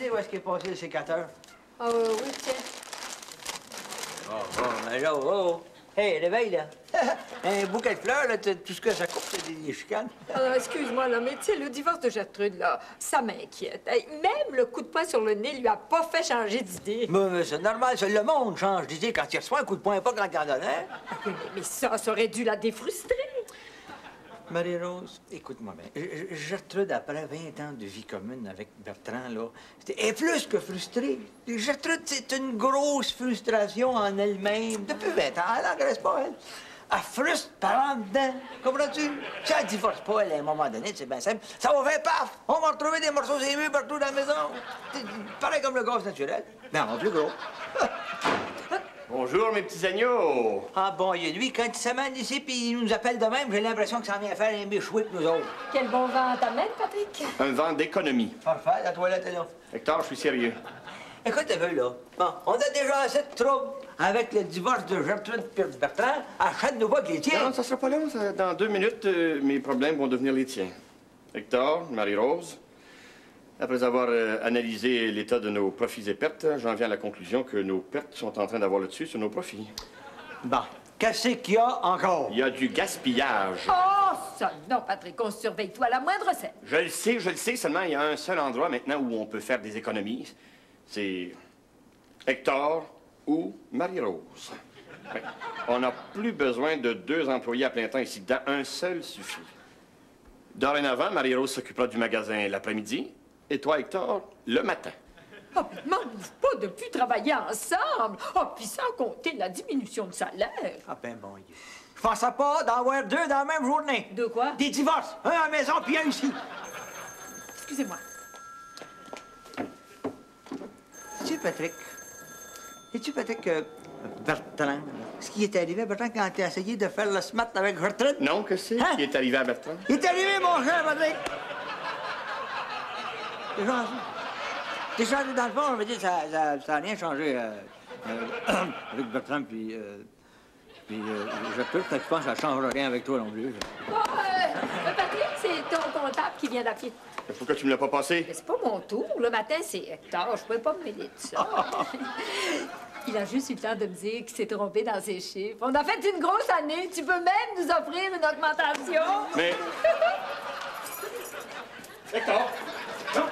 dire où est-ce qu'il est passé le sécateur? Ah oui, tiens. Oh, mais là, Hey, réveille, là. Un bouquet de fleurs, là, tout ce que ça coupe, c'est des chicanes. Excuse-moi, là, mais tu sais, le divorce de Gertrude, là, ça m'inquiète. Hey, même le coup de poing sur le nez lui a pas fait changer d'idée. Mais c'est normal, le monde change d'idée quand il reçoit un coup de poing, pas quand il en donne, hein? Oui, mais ça aurait dû la défrustrer. Marie-Rose, écoute-moi bien. Gertrude, après 20 ans de vie commune avec Bertrand, là, est plus que frustrée. Gertrude, c'est une grosse frustration en elle-même. Depuis 20 ans, elle n'engraisse pas, elle. Elle frustre par en dedans. Comprends-tu? Si elle divorce pas, elle, à un moment donné, c'est bien simple. Ça va faire paf! On va retrouver des morceaux émus partout dans la maison. Pareil comme le gaz naturel. Mais en plus gros. Bonjour, mes petits agneaux! Ah bon, il y a lui, quand il s'amène ici puis il nous appelle de même, j'ai l'impression que ça en vient faire un méchoui que nous autres. Quel bon vent t'amène, Patrick? Un vent d'économie. Parfait, la toilette est là. Hector, je suis sérieux. Écoute un peu, là. Bon, on a déjà assez de troubles avec le divorce de Gertrude et Bertrand. Achète-nous pas que les tiens. Non, ça sera pas long. Dans 2 minutes, mes problèmes vont devenir les tiens. Hector, Marie-Rose, après avoir analysé l'état de nos profits et pertes, j'en viens à la conclusion que nos pertes sont en train d'avoir le dessus sur nos profits. Bon, qu'est-ce qu'il y a encore? Il y a du gaspillage. Oh, ça, non, Patrick, on surveille toi à la moindre scène. Je le sais, seulement il y a un seul endroit maintenant où on peut faire des économies. C'est Hector ou Marie-Rose. Ouais. On n'a plus besoin de 2 employés à plein temps ici dedans. Un seul suffit. Dorénavant, Marie-Rose s'occupera du magasin l'après-midi et toi, Hector, le matin. Oh, mais demande pas de plus travailler ensemble. Oh, puis sans compter la diminution de salaire. Ah ben bon, je pensais pas d'avoir 2 dans la même journée. De quoi? Des divorces. Un à la maison puis un ici. Excusez-moi. Sais-tu, Patrick, que Bertrand, ce qui est arrivé à Bertrand quand il a essayé de faire le smart avec Gertrude? Non, que c'est Hein? qui est arrivé à Bertrand? Il est arrivé, mon cher Patrick! Déjà, dans le fond, on veut dire, ça n'a rien changé avec Bertrand puis Gertrude. Fait que je pense que ça ne changera rien avec toi non plus. Bon, Patrick, c'est ton comptable qui vient d'appeler. Pourquoi tu me l'as pas passé? Mais c'est pas mon tour. Le matin, c'est Hector. Je pouvais pas me mêler de ça. Il a juste eu le temps de me dire qu'il s'est trompé dans ses chiffres. On a fait une grosse année. Tu peux même nous offrir une augmentation. Mais... Hector! Non!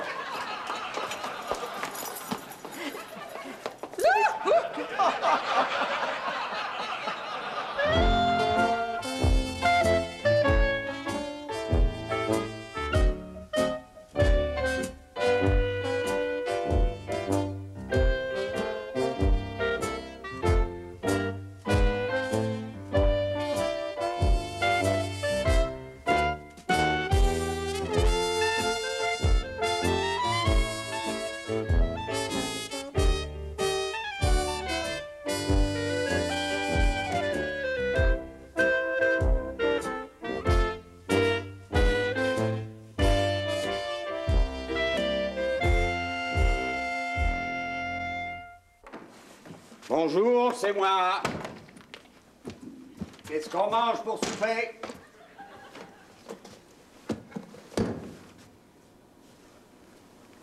Bonjour, c'est moi. Qu'est-ce qu'on mange pour souper?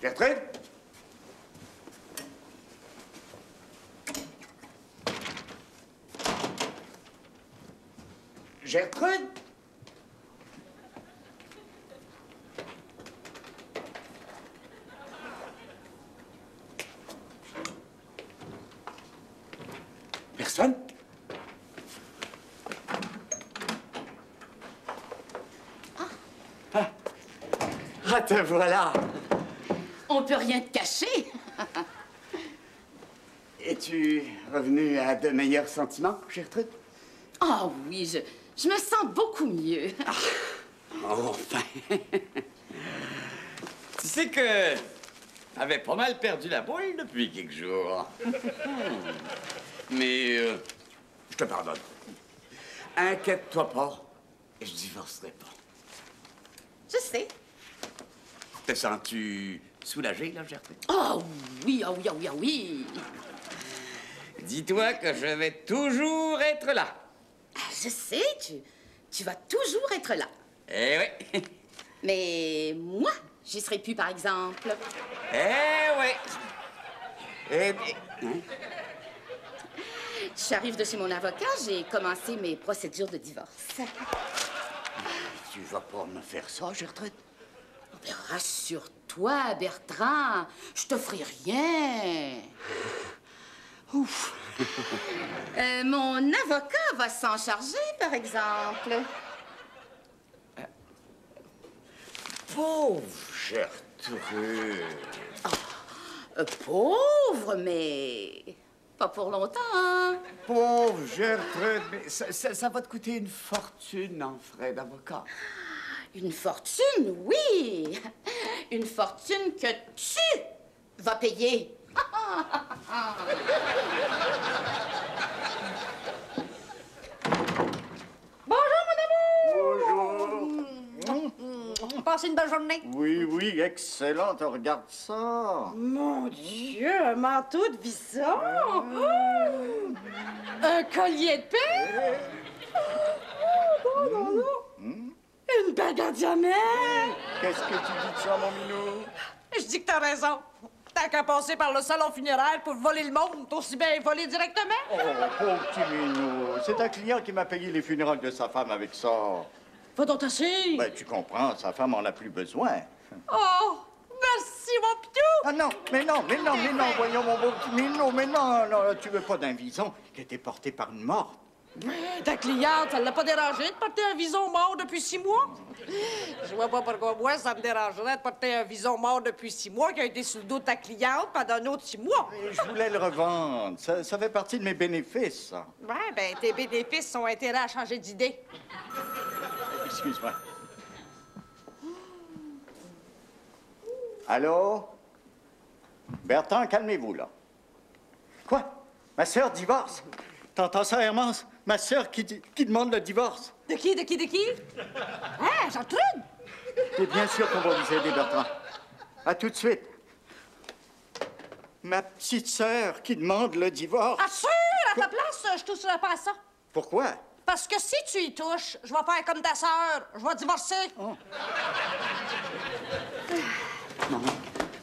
Gertrude? Gertrude? Personne? Ah, te voilà! On peut rien te cacher. Es-tu revenue à de meilleurs sentiments, Gertrude? Oh oui, je me sens beaucoup mieux. Enfin! Tu sais que t'avais pas mal perdu la boule depuis quelques jours. Mais je te pardonne. Inquiète-toi pas, je divorcerai pas. Je sais. Te sens-tu soulagé, là, Gertrude? Oh oui, oh oui, oh oui, oh oui. Dis-toi que je vais toujours être là. Ah, je sais, tu vas toujours être là. Eh oui. Mais moi, J'y serai plus, par exemple. Eh oui. Eh bien, J'arrive de chez mon avocat, j'ai commencé mes procédures de divorce. Tu vas pas me faire ça, Gertrude? Mais rassure-toi, Bertrand, je te ferai rien. Ouf! Mon avocat va s'en charger, par exemple. Pauvre Gertrude! Pauvre, mais pas pour longtemps, hein? Pauvre Gertrude! Mais ça va te coûter une fortune en frais d'avocat. Une fortune, oui. Une fortune que tu vas payer. Bonjour, mon Bonjour! amour! Passez une bonne journée. Oui, oui, excellent. Regarde ça. Mon Dieu, un manteau de bison! Un collier de perles! Une bague en diamant! Qu'est-ce que tu dis de ça, mon minou? Je dis que t'as raison. Tant qu'à passer par le salon funéraire pour voler le monde, t'as aussi bien voler directement. Oh, pauvre petit minou. C'est un client qui m'a payé les funérailles de sa femme avec ça. Va donc t'asseoir. Ben, tu comprends, sa femme en a plus besoin. Oh, merci, mon pitou! Ah non, voyons, mon beau petit minou, mais non, tu veux pas d'un vison qui a été porté par une morte. Ta cliente, elle l'a pas dérangé de porter un vison mort depuis 6 mois? Je vois pas pourquoi moi, ça me dérangerait de porter un vison mort depuis 6 mois qui a été sur le dos de ta cliente pendant un autre 6 mois. Et je voulais le revendre. Ça fait partie de mes bénéfices, ça. Ouais, ben, tes bénéfices ont intérêt à changer d'idée. Excuse-moi. Allô? Bertrand, calmez-vous, là. Quoi? Ma sœur divorce? T'entends ça, Hermance? Ma sœur qui demande le divorce. De qui? Hein, Gertrude? Et bien sûr qu'on va vous aider, Bertrand. À tout de suite. Ma petite sœur qui demande le divorce. Assure, à ta place, je toucherai pas à ça. Pourquoi? Parce que si tu y touches, je vais faire comme ta sœur. Je vais divorcer. Oh.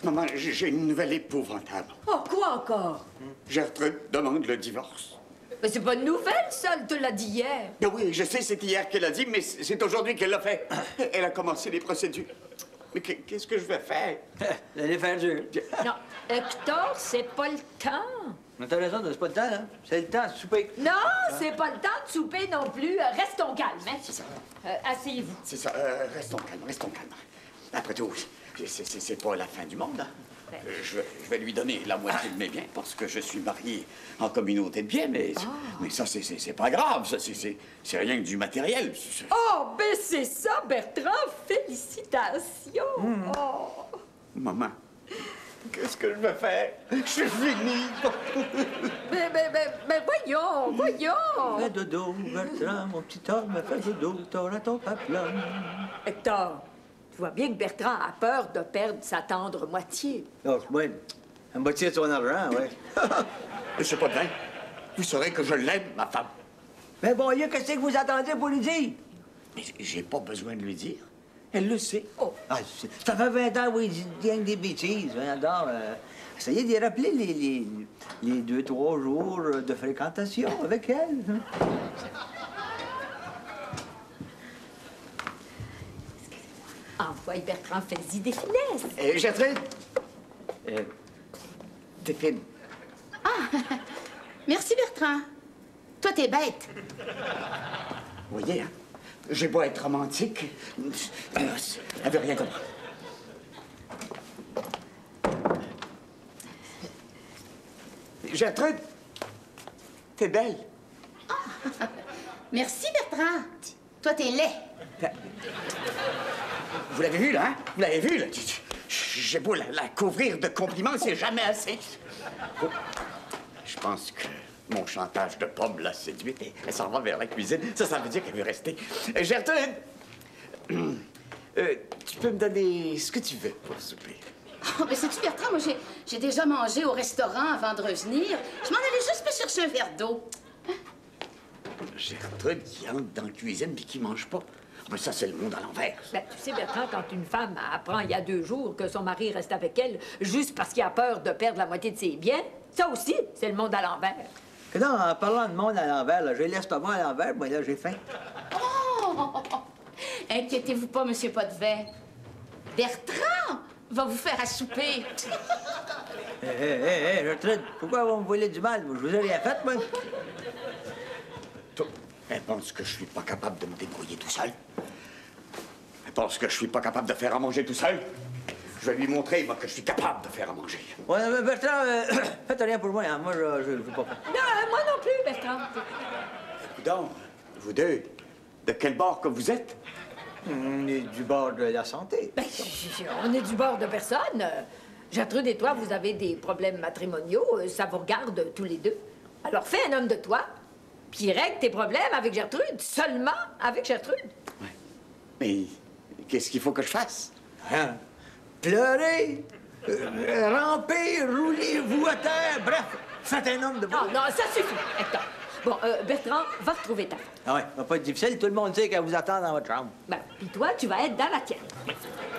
Maman, j'ai une nouvelle épouvantable. Oh, quoi encore? Gertrude demande le divorce. Mais c'est pas une nouvelle, ça, elle te l'a dit hier. Ben oui, je sais, c'est hier qu'elle a dit, mais c'est aujourd'hui qu'elle l'a fait. Elle a commencé les procédures. Mais qu'est-ce que je vais faire? Vous allez faire dur. Non, Hector, c'est pas le temps. Mais t'as raison, c'est pas le temps, là. C'est le temps de souper. Non, c'est pas le temps de souper non plus. Restons calmes, hein? C'est ça. Asseyez-vous. C'est ça. Restons calmes, restons calmes. Après tout, c'est pas la fin du monde, hein? Je vais lui donner la moitié de mes biens parce que je suis marié en communauté de biens, mais ça, c'est pas grave. Ça, c'est rien que du matériel. Oh, ben c'est ça, Bertrand. Félicitations. Oh. Maman, qu'est-ce que je vais faire? Je suis fini. Mais voyons. Fais dodo, Bertrand, mon petit homme, fais dodo, t'auras ton paplum. Hector, tu vois bien que Bertrand a peur de perdre sa tendre moitié. Oh, ouais. Un moitié de son argent, ouais. C'est pas de vain. Vous saurez que je l'aime, ma femme. Mais bon, qu'est-ce que vous attendez pour lui dire? Mais j'ai pas besoin de lui dire. Elle le sait. Oh, ça fait 20 ans, oui, il dit des bêtises. Alors, essayez d'y rappeler les 2-3 jours de fréquentation avec elle. Envoie Bertrand, fais-y des finesses. Gertrude? T'es fine. Merci, Bertrand. Toi, t'es bête. Vous voyez, hein? J'ai beau être romantique. Elle veut rien comprendre. Gertrude, t'es belle. Merci, Bertrand. Toi, t'es laid. Vous l'avez vu, là, hein? Vous l'avez vu, là? J'ai beau la couvrir de compliments, c'est jamais assez. Oh. Je pense que mon chantage de pomme l'a séduite et elle s'en va vers la cuisine. Ça veut dire qu'elle veut rester. Gertrude, tu peux me donner ce que tu veux pour souper. Oh, mais sais-tu, Bertrand, moi, j'ai déjà mangé au restaurant avant de revenir. Je m'en allais juste me chercher un verre d'eau. Gertrude qui entre dans la cuisine puis qui mange pas. Mais ça, c'est le monde à l'envers. Ben, tu sais, Bertrand, quand une femme apprend il y a 2 jours que son mari reste avec elle juste parce qu'il a peur de perdre la moitié de ses biens, ça aussi, c'est le monde à l'envers. Que non, en parlant de monde à l'envers, là, j'ai l'estomac à l'envers, moi, là, j'ai faim. Oh! Inquiétez-vous pas, Monsieur Potevet. Bertrand va vous faire à souper. Hé, Gertrude, pourquoi vous me voulez du mal? Je vous ai rien fait, moi. Elle pense que je suis pas capable de me débrouiller tout seul. Elle pense que je suis pas capable de faire à manger tout seul. Je vais lui montrer, moi, que je suis capable de faire à manger. Ouais, mais Bertrand, faites rien pour moi, hein. Moi, je veux pas faire. Non, moi non plus, Bertrand. Donc, vous deux, de quel bord que vous êtes? On est du bord de la santé. Ben, on est du bord de personne. Gertrude et toi, vous avez des problèmes matrimoniaux. Ça vous regarde tous les deux. Alors, fais un homme de toi, puis règle tes problèmes avec Gertrude. Seulement avec Gertrude. Ouais. Mais qu'est-ce qu'il faut que je fasse? Hein? Pleurer, ramper, roulez-vous à terre, bref, faites un homme de Non, non, ça suffit, Hector. Bon, Bertrand, va retrouver ta femme. Ah ouais, ça va pas être difficile, tout le monde sait qu'elle vous attend dans votre chambre. Ben, puis toi, tu vas être dans la tienne.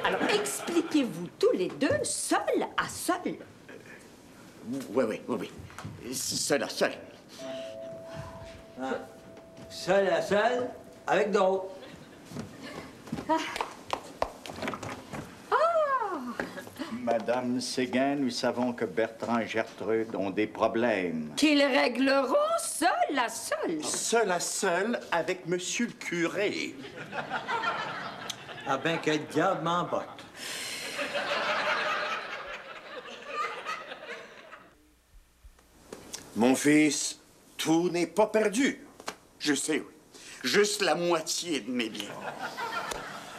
Alors, expliquez-vous tous les deux, seul à seul. Oui. Seul à seul. Ah. Seul à seul, avec d'autres. Madame Séguin, nous savons que Bertrand et Gertrude ont des problèmes. Qu'ils régleront seul à seul. Seul à seul avec monsieur le curé. Ah ben, quel diable m'embotte. Mon fils, tout n'est pas perdu. Je sais, oui. Juste la moitié de mes biens.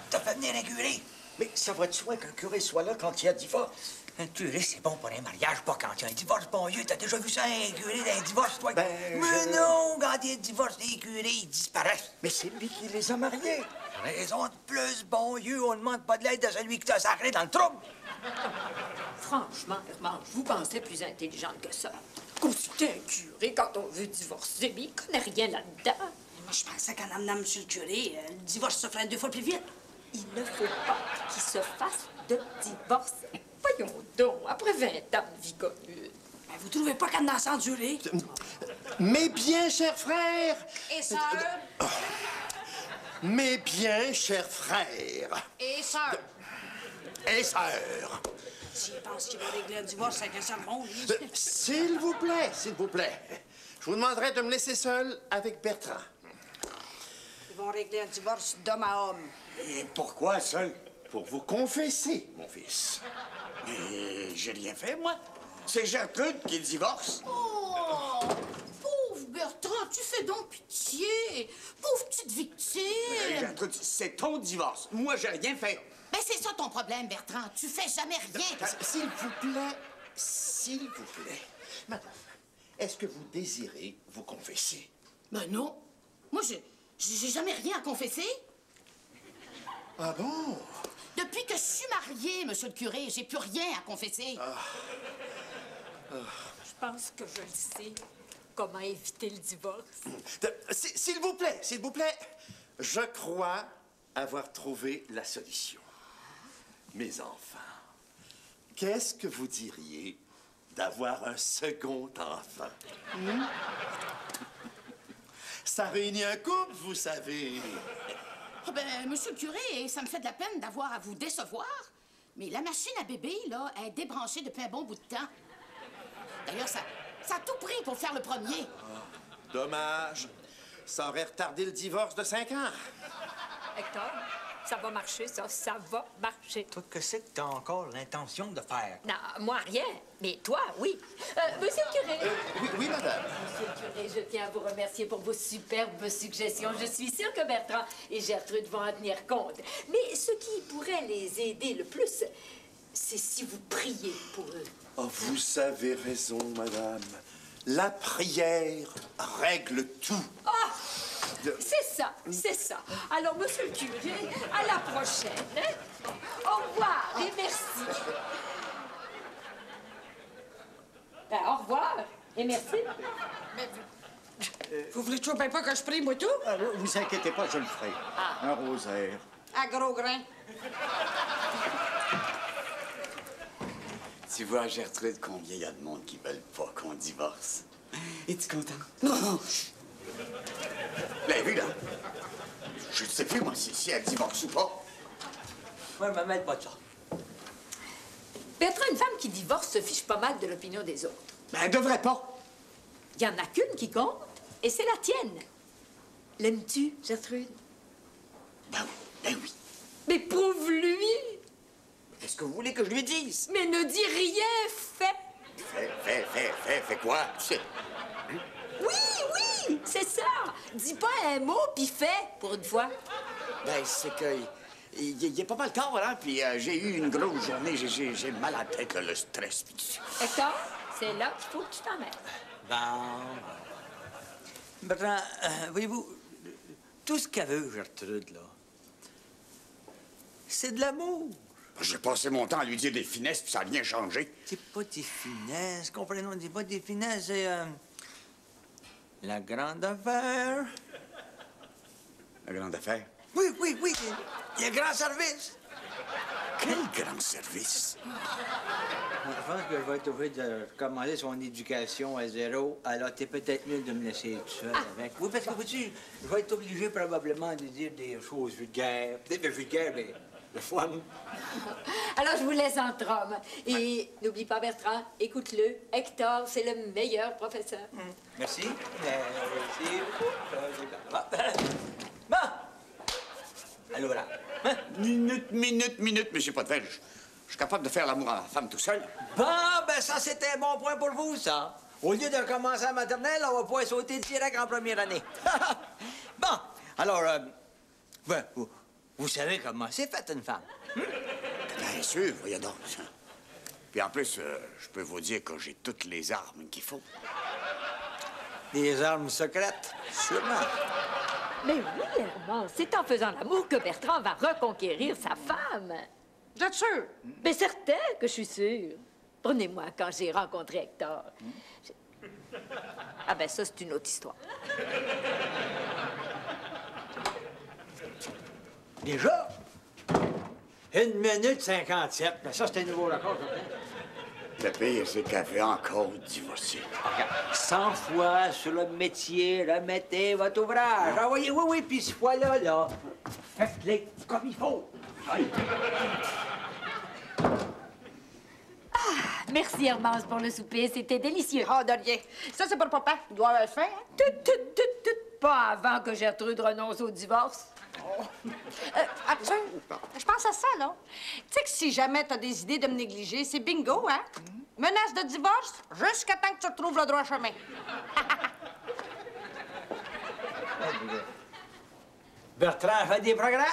T'as fait venir un curé? Mais ça va de soi qu'un curé soit là quand il y a divorce. Un curé, c'est bon pour un mariage, pas quand il y a un divorce, bon Dieu. T'as déjà vu ça, un curé d'un divorce, toi? Ben, Mais non, quand il y a un divorce, les curés, ils disparaissent. Mais c'est lui qui les a mariés. Raison de plus, bon Dieu, on ne demande pas de l'aide de celui qui t'a sacré dans le trouble. Franchement, Hermange, vous pensez plus intelligente que ça. Consulter un curé quand on veut divorcer, mais il connaît rien là-dedans. Moi, je pensais qu'en amenant M. le curé, le divorce se ferait 2 fois plus vite. Il ne faut pas qu'il se fasse de divorce. Voyons donc, après 20 ans de vie commune. Ben, vous trouvez pas qu'en a sans durer? Mes bien, cher frère. Et sœur? Mes bien, cher frère. Et sœur? Et sœur. S'il pense qu'il va régler un divorce avec un sermon, lui. S'il vous plaît, s'il vous plaît. Je vous demanderai de me laisser seul avec Bertrand. Ils vont régler un divorce d'homme à homme. Et pourquoi seul? Pour vous confesser, mon fils. Mais j'ai rien fait, moi. C'est Gertrude qui divorce. Oh! Pauvre Bertrand, tu fais donc pitié. Pauvre petite victime. Gertrude, c'est ton divorce. Moi, j'ai rien fait. Ben, c'est ça ton problème, Bertrand. Tu fais jamais rien. S'il vous plaît, madame, est-ce que vous désirez vous confesser? Ben non. Moi, j'ai jamais rien à confesser. Ah bon? Depuis que je suis mariée, monsieur le curé, j'ai plus rien à confesser. Je pense que je le sais. Comment éviter le divorce? S'il vous plaît, je crois avoir trouvé la solution. Mes enfants, qu'est-ce que vous diriez d'avoir un second enfant? Ça réunit un couple, vous savez. Oh ben, monsieur le curé, ça me fait de la peine d'avoir à vous décevoir. Mais la machine à bébé, là, est débranchée depuis un bon bout de temps. D'ailleurs, ça a tout pris pour faire le premier. Dommage. Ça aurait retardé le divorce de 5 ans. Hector, ça va marcher, ça va marcher. Toi, que c'est que t'as encore l'intention de faire? Non, moi, rien. Mais toi, oui. Monsieur le curé. Oui, madame. Monsieur le curé, je tiens à vous remercier pour vos superbes suggestions. Je suis sûre que Bertrand et Gertrude vont en tenir compte. Mais ce qui pourrait les aider le plus, c'est si vous priez pour eux. Oh, vous avez raison, madame. La prière règle tout. Ah! C'est ça, c'est ça. Alors, monsieur le curé, à la prochaine. Hein? Au revoir et merci. Ben, au revoir et merci. Vous voulez toujours bien pas que je prie, moi, tout? Vous inquiétez pas, je le ferai. Un rosaire. À gros grain. Tu vois, Gertrude, combien il y a de monde qui veulent pas qu'on divorce. Es-tu content? Non! Vous l'avez vu, là? Je ne sais plus, moi, si elle divorce ou pas. Moi, je me mêle pas de ça. Bertrand, une femme qui divorce se fiche pas mal de l'opinion des autres. Ben, elle devrait pas. Il y en a qu'une qui compte, et c'est la tienne. L'aimes-tu, Gertrude? Ben oui. Mais prouve-lui! Qu'est-ce que vous voulez que je lui dise? Mais ne dis rien, fais! Fais quoi? Oui, c'est ça! Dis pas un mot, puis fais, pour une fois. Ben, c'est que... Il est pas mal tard, hein, puis j'ai eu une grosse journée. J'ai mal à la tête, là, le stress. Hector, c'est là qu'il faut que tu t'en mêles. Bon. Bertrand, voyez-vous, tout ce qu'elle veut, Gertrude, là, c'est de l'amour. J'ai passé mon temps à lui dire des finesses, puis ça n'a rien changé. C'est pas des finesses, comprenez-nous, c'est pas des finesses, c'est la grande affaire. La grande affaire? Oui, le grand service. Quel grand service? Je pense que je vais être obligé de recommencer son éducation à zéro, alors t'es peut-être mieux de me laisser tout seul avec. Oui, parce que, vois-tu, je vais être obligé probablement de dire des choses vulgaires. Peut-être vulgaires, mais le fun. Alors, je vous laisse entre hommes. Et n'oublie pas, Bertrand, écoute-le. Hector, c'est le meilleur professeur. Merci. Merci beaucoup. Bon. Alors, voilà. Hein? Minute, monsieur Potvin. Je suis capable de faire l'amour à la femme tout seul. Bon, ben ça, c'était un bon point pour vous, ça. Au lieu de recommencer à maternelle, on va pouvoir sauter direct en première année. Bon, alors, ben, vous savez comment c'est fait, une femme? Bien sûr, voyons donc. Puis en plus, je peux vous dire que j'ai toutes les armes qu'il faut. Des armes secrètes? Sûrement. Mais oui, Herman, c'est en faisant l'amour que Bertrand va reconquérir sa femme. Vous êtes sûr? Mais certain que je suis sûre. Prenez-moi quand j'ai rencontré Hector. Ah ben ça, c'est une autre histoire. Déjà? 1 minute 57. Ben ça, c'était un nouveau record. Le pire, c'est qu'elle veut encore divorcer. Regarde, 100 fois sur le métier, remettez votre ouvrage. Ah oui, puis ce fois-là, faites-les comme il faut. Merci, Hermance, pour le souper. C'était délicieux. Ah, de rien. Ça, c'est pour papa. Il doit avoir faim, hein? Pas avant que Gertrude renonce au divorce. Arthur, je pense à ça, là. Tu sais que si jamais t'as des idées de me négliger, c'est bingo, hein? Menace de divorce jusqu'à temps que tu retrouves le droit chemin. Bertrand fait des progrès.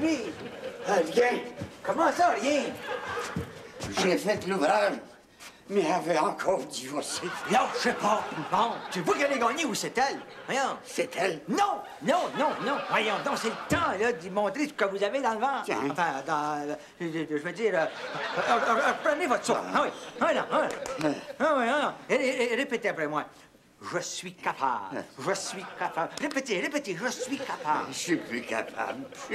Lui. Rien. Comment ça, rien? J'ai fait l'ouvrage, mais elle avait encore divorcé. Non, je sais pas. Bon, tu vois qu'elle a gagné ou c'est elle? Voyons. C'est elle? Non. Voyons, donc c'est le temps, là, d'y montrer ce que vous avez dans le ventre. Tiens. Enfin, je veux dire, prenez votre souffle. Ah oui. Répétez après moi. Je suis capable. Répétez, je suis capable. Je suis plus capable. Je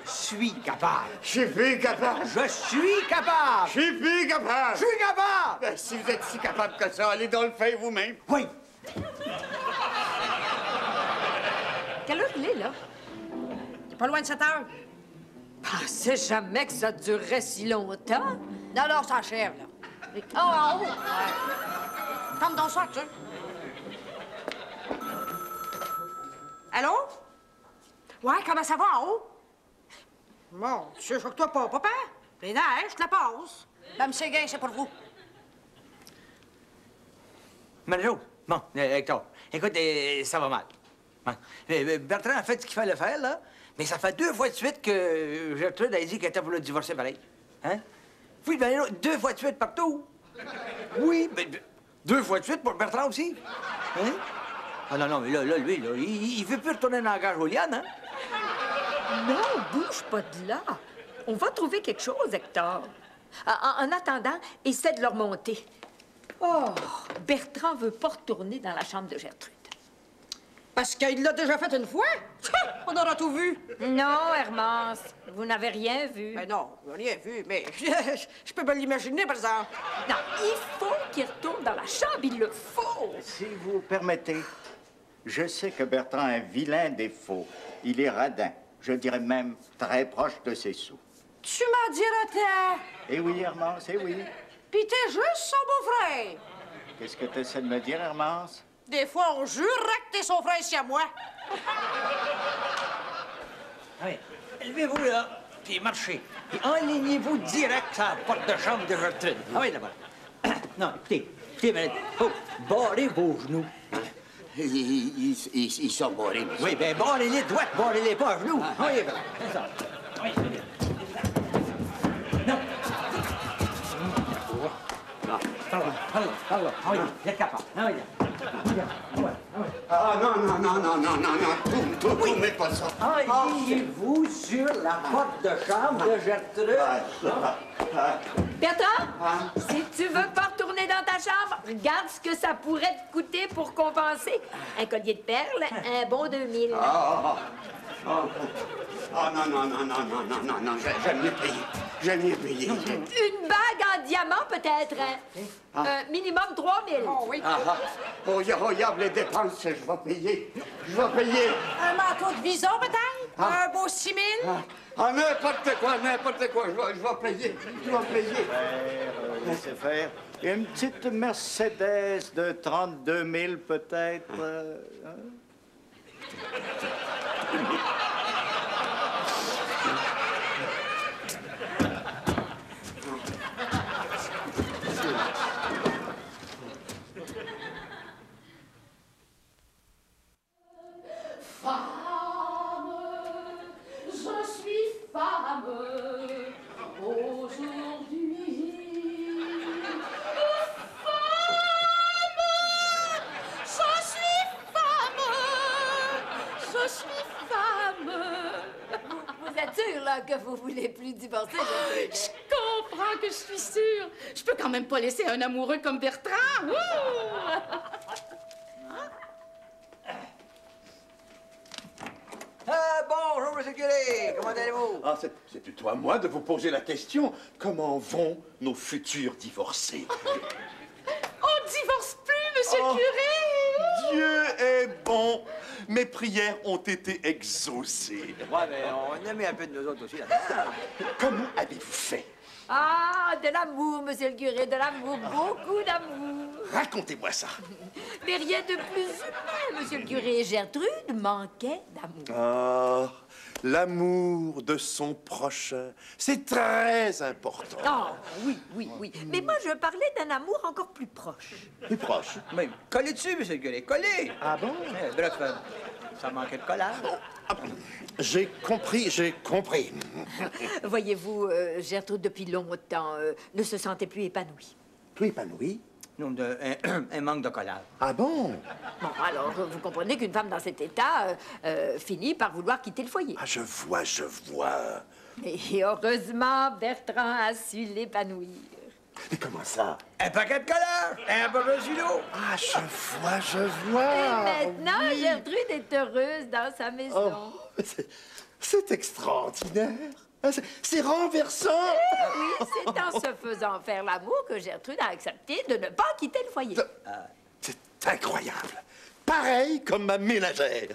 suis capable. Je suis plus capable. Je suis capable. Ben, si vous êtes si capable que ça, allez dans le feu vous-même. Oui. Quelle heure il est, là? T'es pas loin de 7 heures. Pensais jamais que ça durerait si longtemps. Non, ça achève, là. Oh, en haut! Ouais. Tombe dans ça, Arthur. Allô? Ouais, comment ça va en haut? Bon, tu sais, choque-toi pas, papa. Les neiges, je te la passe. Mme Séguin, c'est pour vous. Marie-Jo, bon, Hector, écoute, ça va mal. Bon. Bertrand a fait ce qu'il fallait faire, là, mais ça fait 2 fois de suite que Gertrude a dit qu'elle était pour le divorcer pareil. Hein? Oui, ben, 2 fois de suite partout. Oui, mais 2 fois de suite pour Bertrand aussi. Hein? Ah non, mais là, lui, il veut plus retourner dans la gare Juliane, hein? Non, bouge pas de là. On va trouver quelque chose, Hector. En attendant, essaie de leur monter. Oh, Bertrand veut pas retourner dans la chambre de Gertrude. Parce qu'il l'a déjà fait une fois? On aura tout vu. Non, Hermance, vous n'avez rien vu. Ben non, rien vu, mais je peux me l'imaginer, par exemple. Non, il faut qu'il retourne dans la chambre, il le faut. Si vous permettez, je sais que Bertrand a un vilain défaut. Il est radin. Je dirais même très proche de ses sous. Tu m'as dit, Rotin. Eh oui, Hermance, eh oui. Pis t'es juste son beau-frère. Qu'est-ce que tu essaies de me dire, Hermance? Des fois, on jurerait que t'es son frère ici à moi. Oui. Levez-vous là, puis marchez. Puis enlignez-vous direct à la porte de chambre de Gertrude. Ah oui, là-bas. Non, écoutez, mais... Oh, barrez vos genoux. Ils sont barrés, monsieur. Oui, bien, barrez-les droite, barrez-les pas à genoux. Oui, ben, c'est ça. Oui, c'est bien. Non. Allons. Ah oui, vous êtes capable. Ah oui, Ah non, tout, mais pas ça. Enlignez-vous sur la porte de chambre de Gertrude. Bertrand, si tu veux pas retourner dans ta chambre, regarde ce que ça pourrait te coûter pour compenser. Un collier de perles, un bon 2000. Non, j'aime mieux payer. Une bague en diamant, peut-être. Minimum 3000. Oh oui. Oh, regarde les dépenses, je vais payer. Un manteau de vison, peut-être? Un beau 6000? N'importe quoi, je vais payer. Laissez faire. Une petite Mercedes de 32 000, peut-être. Hein? Vous êtes sûr, là, que vous voulez plus divorcer? Je comprends que je suis sûre. Je peux quand même pas laisser un amoureux comme Bertrand. Bonjour, monsieur le curé. Comment allez-vous? Ah, c'est plutôt à moi de vous poser la question. Comment vont nos futurs divorcés? On divorce plus, monsieur le curé. Dieu est bon. Mes prières ont été exaucées. Ouais, mais on a mis un peu de nous autres aussi là-dedans. Comment avez-vous fait? Ah, de l'amour, monsieur le curé, de l'amour, beaucoup d'amour. Racontez-moi ça. Mais rien de plus humain, monsieur le curé. Gertrude manquait d'amour. Ah, l'amour de son prochain, c'est très important. Ah, oui. Mais moi, je parlais d'un amour encore plus proche. Plus proche. Mais collez dessus, monsieur le curé, collez. Ah bon? Bref, ça manquait de collage. J'ai compris. Voyez-vous, Gertrude, depuis longtemps, ne se sentait plus épanouie. Plus épanoui? Non, un manque de collage. Ah bon? Bon, alors, vous comprenez qu'une femme dans cet état finit par vouloir quitter le foyer. Ah, je vois. Et heureusement, Bertrand a su l'épanouir. Mais comment ça? Un paquet de collage, un peu de d'eau. Ah, je vois. Et maintenant, Gertrude est heureuse dans sa maison. Oh, c'est extraordinaire. C'est renversant. Oui, c'est en se faisant faire l'amour que Gertrude a accepté de ne pas quitter le foyer. C'est incroyable. Pareil comme ma ménagère.